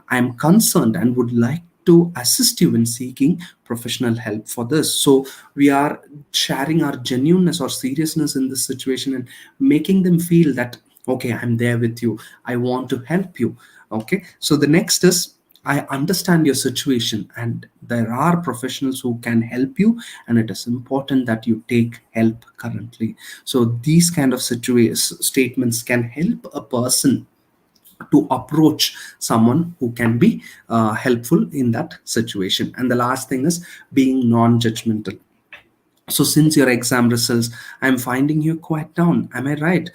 I'm concerned and would like to assist you in seeking professional help for this. So we are sharing our genuineness or seriousness in this situation and making them feel that, okay, I'm there with you, I want to help you. Okay, so the next is, I understand your situation and there are professionals who can help you, and it is important that you take help currently. So these kind of statements can help a person to approach someone who can be helpful in that situation. And the last thing is being non-judgmental. So since your exam results, I'm finding you quite down, am I right?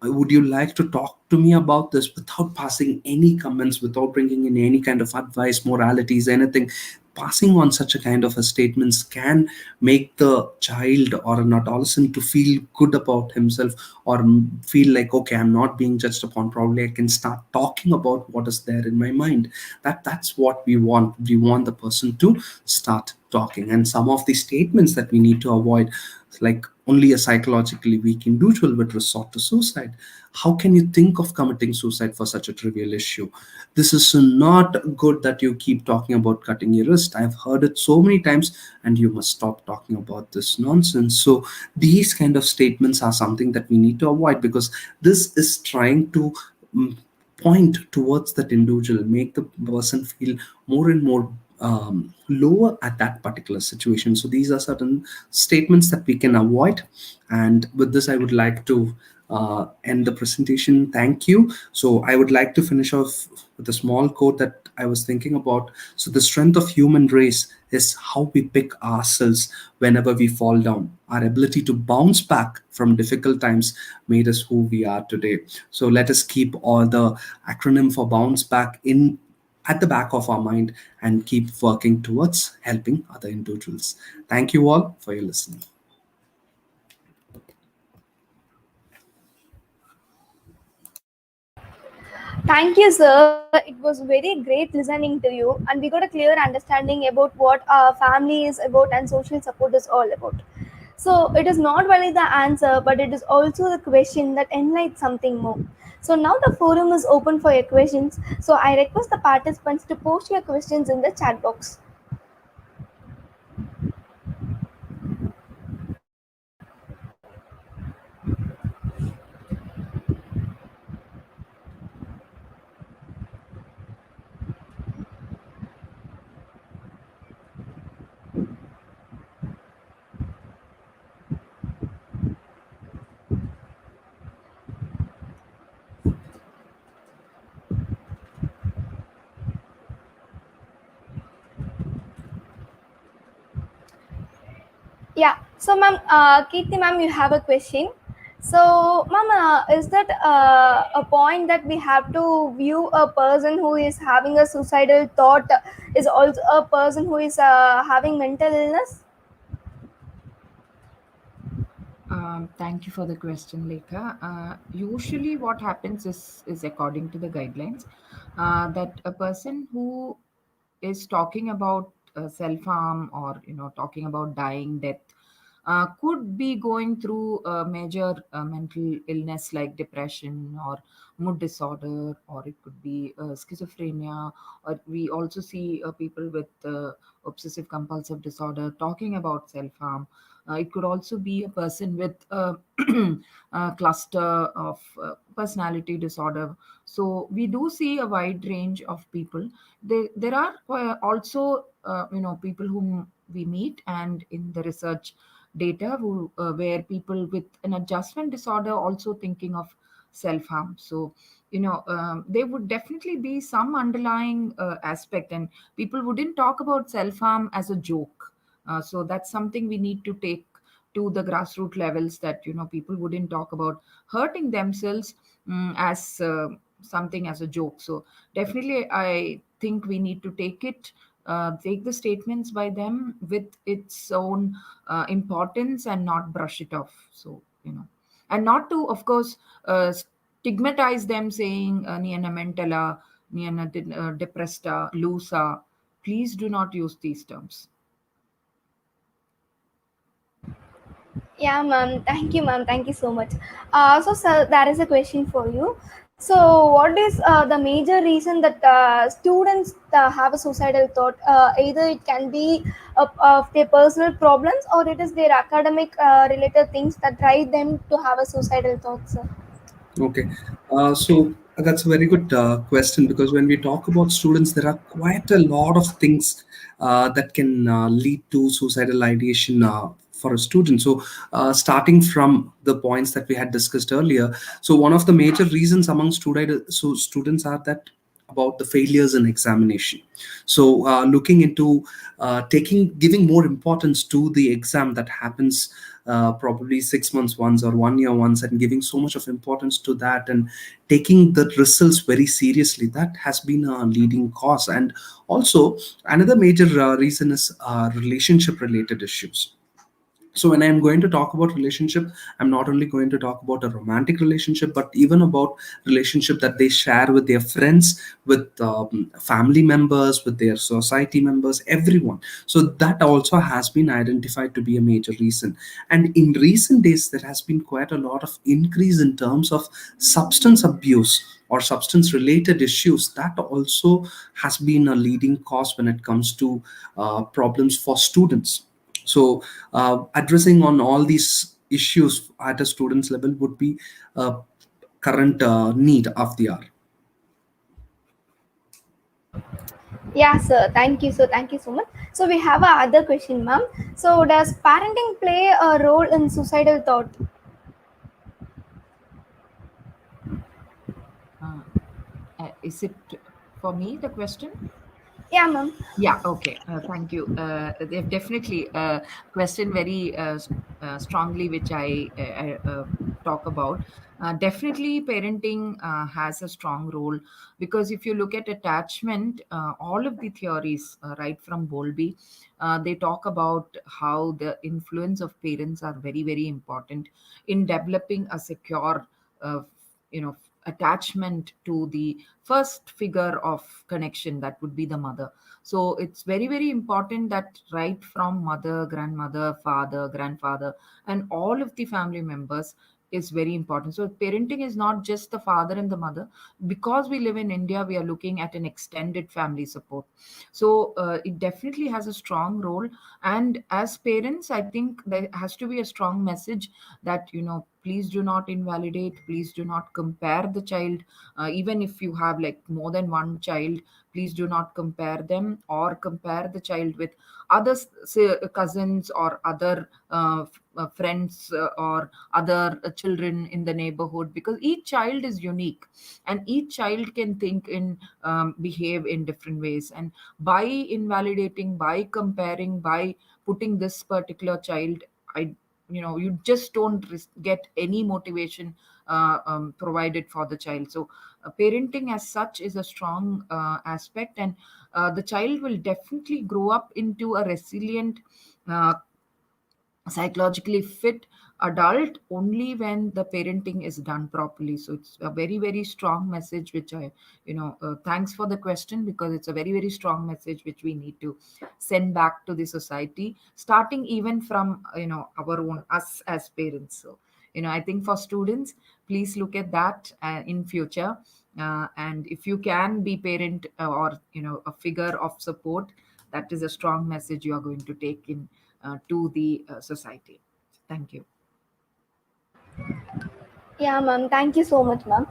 Would you like to talk to me about this, without passing any comments, without bringing in any kind of advice, moralities, anything? Passing on such a kind of a statements can make the child or an adolescent to feel good about himself, or feel like, okay, I'm not being judged upon, probably I can start talking about what is there in my mind. That's what we want. We want the person to start talking. And some of the statements that we need to avoid, like only a psychologically weak individual would resort to suicide. How can you think of committing suicide for such a trivial issue? This is not good that you keep talking about cutting your wrist. I've heard it so many times, and you must stop talking about this nonsense. So these kind of statements are something that we need to avoid, because this is trying to mm, point towards that individual, make the person feel more and more lower at that particular situation. So these are certain statements that we can avoid. And with this, I would like to end the presentation. Thank you. So I would like to finish off with a small quote that I was thinking about. So the strength of human race is how we pick ourselves whenever we fall down. Our ability to bounce back from difficult times made us who we are today. So let us keep all the acronym for bounce back in at the back of our mind and keep working towards helping other individuals. Thank you all for your listening. Thank you, sir. It was very great listening to you, and we got a clear understanding about what family is about and social support is all about. So it is not only the answer, but it is also the question that enlightens something more. So now the forum is open for your questions. So I request the participants to post your questions in the chat box. Yeah. So, ma'am, Kirti, ma'am, you have a question. So, ma'am, is that a point that we have to view a person who is having a suicidal thought is also a person who is having mental illness? Thank you for the question, Lekha. Usually, what happens is according to the guidelines, that a person who is talking about self harm, or talking about dying, death, could be going through a major mental illness like depression or mood disorder, or it could be schizophrenia, or we also see people with obsessive compulsive disorder talking about self harm. It could also be a person with a cluster of personality disorder. So we do see a wide range of people. There are also people whom we meet, and in the research data, where people with an adjustment disorder also thinking of self harm. So there would definitely be some underlying aspect, and people wouldn't talk about self harm as a joke. So that's something we need to take to the grassroots levels, that people wouldn't talk about hurting themselves as something as a joke. So definitely, I think we need to take the statements by them with its own importance, and not brush it off. So and not to, of course, stigmatize them, saying "Niana mentala, Niana depressed, lusa." Please do not use these terms. Yeah, ma'am. Thank you, ma'am. Thank you so much. So, sir, there is a question for you. So, what is the major reason that students have a suicidal thought? Either it can be of their personal problems, or it is their academic related things that drive them to have a suicidal thought, sir. Okay, so that's a very good question, because when we talk about students, there are quite a lot of things that can lead to suicidal ideation for a student. So, starting from the points that we had discussed earlier, so one of the major reasons among students are that about the failures in examination. So, looking into giving more importance to the exam that happens probably 6 months once or 1 year once, and giving so much of importance to that, and taking the results very seriously, that has been a leading cause. And also, another major reason is relationship related issues. So when I'm going to talk about relationship, I'm not only going to talk about a romantic relationship, but even about relationship that they share with their friends, with family members, with their society members, everyone. So that also has been identified to be a major reason. And in recent days, there has been quite a lot of increase in terms of substance abuse or substance related issues. That also has been a leading cause when it comes to problems for students. So addressing on all these issues at a student's level would be a current need of the hour. Yeah, sir. Thank you, sir. Thank you so much. So we have a other question, ma'am. So does parenting play a role in suicidal thought? Uh, is it for me the question? Yeah, ma'am. Yeah, okay. Thank you. They've definitely question very strongly, which I talk about. Definitely, parenting has a strong role because if you look at attachment, all of the theories, right from Bowlby, they talk about how the influence of parents are very, very important in developing a secure, uh, you know, attachment to the first figure of connection, that would be the mother. So it's very, very important that right from mother, grandmother, father, grandfather, and all of the family members is very important. So parenting is not just the father and the mother. Because we live in India, we are looking at an extended family support. So it definitely has a strong role. And as parents, I think there has to be a strong message that, please do not invalidate, please do not compare the child. Even if you have like more than one child, please do not compare them or compare the child with other cousins or other friends or other children in the neighborhood, because each child is unique and each child can think in behave in different ways. And by invalidating, by comparing, by putting this particular child, I you just don't get any motivation provided for the child. So parenting as such is a strong aspect, and the child will definitely grow up into a resilient, uh, psychologically fit adult only when the parenting is done properly. So it's a very, very strong message, which thanks for the question, because it's a very, very strong message which we need to send back to the society, starting even from our own, us as parents. So I think for students, please look at that in future. And if you can be parent, or a figure of support, that is a strong message you are going to take in to the society. Thank you. Yeah, ma'am. Thank you so much, ma'am.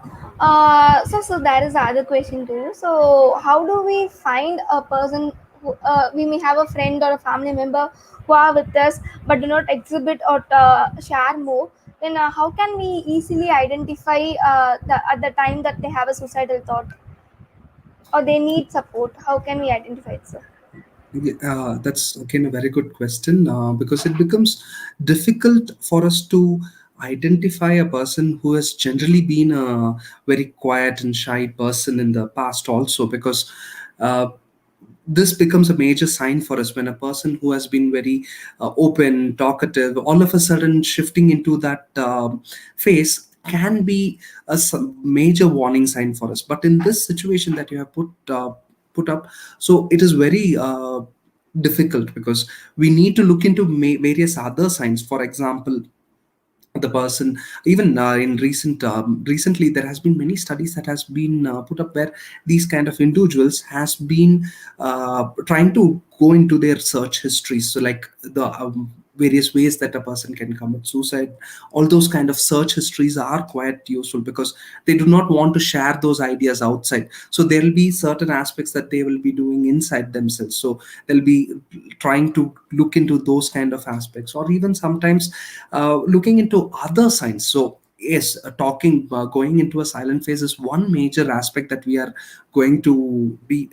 So there is other question to you. So how do we find a person who, we may have a friend or a family member who are with us but do not exhibit or share more? Then how can we easily identify at the time that they have a suicidal thought or they need support? How can we identify it, sir? Yeah, that's again a very good question, because it becomes difficult for us to identify a person who has generally been a very quiet and shy person in the past, also because uh, this becomes a major sign for us when a person who has been very open, talkative, all of a sudden shifting into that phase can be major warning sign for us. But in this situation that you have put up, so it is very difficult, because we need to look into various other signs. For example, the person, even in recently there has been many studies that has been put up where these kind of individuals has been trying to go into their search histories. So like the various ways that a person can commit suicide, all those kind of search histories are quite useful, because they do not want to share those ideas outside. So there will be certain aspects that they will be doing inside themselves. So they'll be trying to look into those kind of aspects, or even sometimes looking into other signs. So yes, talking, going into a silent phase is one major aspect that we are going to be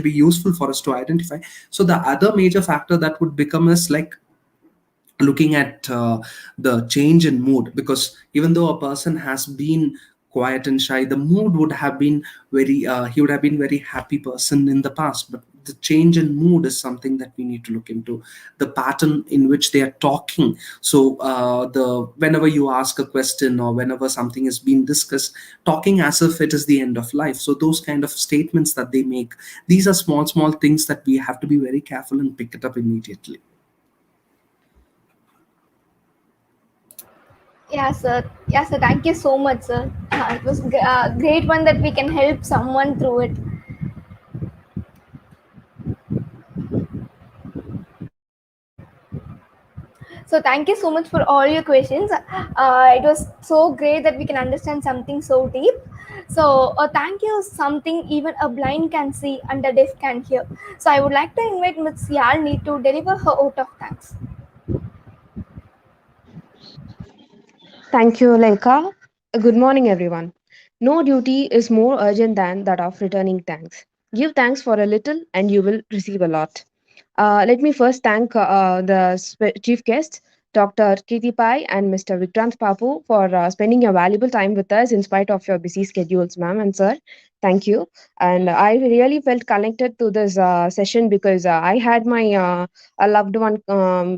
useful for us to identify. So the other major factor that would become is like looking at the change in mood, because even though a person has been quiet and shy, the mood would have been very he would have been very happy person in the past, but the change in mood is something that we need to look into. The pattern in which they are talking. So the whenever you ask a question or whenever something is being discussed, talking as if it is the end of life. So those kind of statements that they make, these are small things that we have to be very careful and pick it up immediately. Yeah, sir. Yeah, sir. Thank you so much, sir. It was a great one that we can help someone through it. So thank you so much for all your questions. It was so great that we can understand something so deep. So thank you. Something even a blind can see and a deaf can hear. So I would like to invite Ms. Yalni to deliver her vote of thanks. Thank you, Lenka. Good morning, everyone. No duty is more urgent than that of returning thanks. Give thanks for a little, and you will receive a lot. Let me first thank the chief guests, Dr. Kirti Pai and Mr. Vikrant Papu, for spending your valuable time with us in spite of your busy schedules, ma'am and sir. Thank you. And I really felt connected to this session because I had my a loved one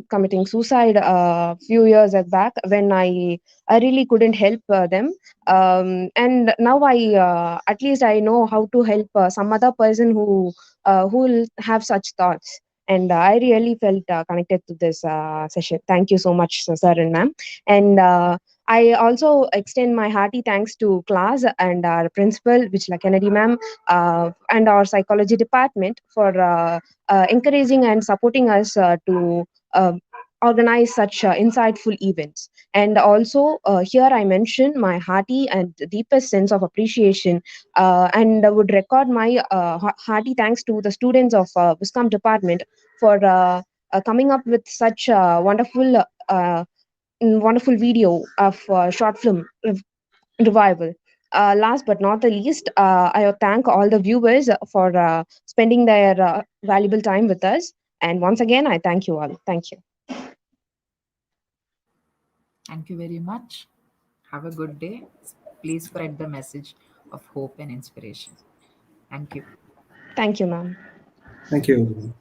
committing suicide a few years back when I really couldn't help them. And now at least I know how to help some other person who will have such thoughts. And I really felt connected to this session. Thank you so much, sir and ma'am. And I also extend my hearty thanks to class and our principal, Vichla Kennedy ma'am, and our psychology department for encouraging and supporting us to organize such insightful events. And also, here I mention my hearty and deepest sense of appreciation, and I would record my hearty thanks to the students of Viscom department for coming up with such wonderful video of short film revival. Last but not the least, I thank all the viewers for spending their valuable time with us. And once again, I thank you all. Thank you. Thank you very much. Have a good day. Please spread the message of hope and inspiration. Thank you. Thank you, ma'am. Thank you.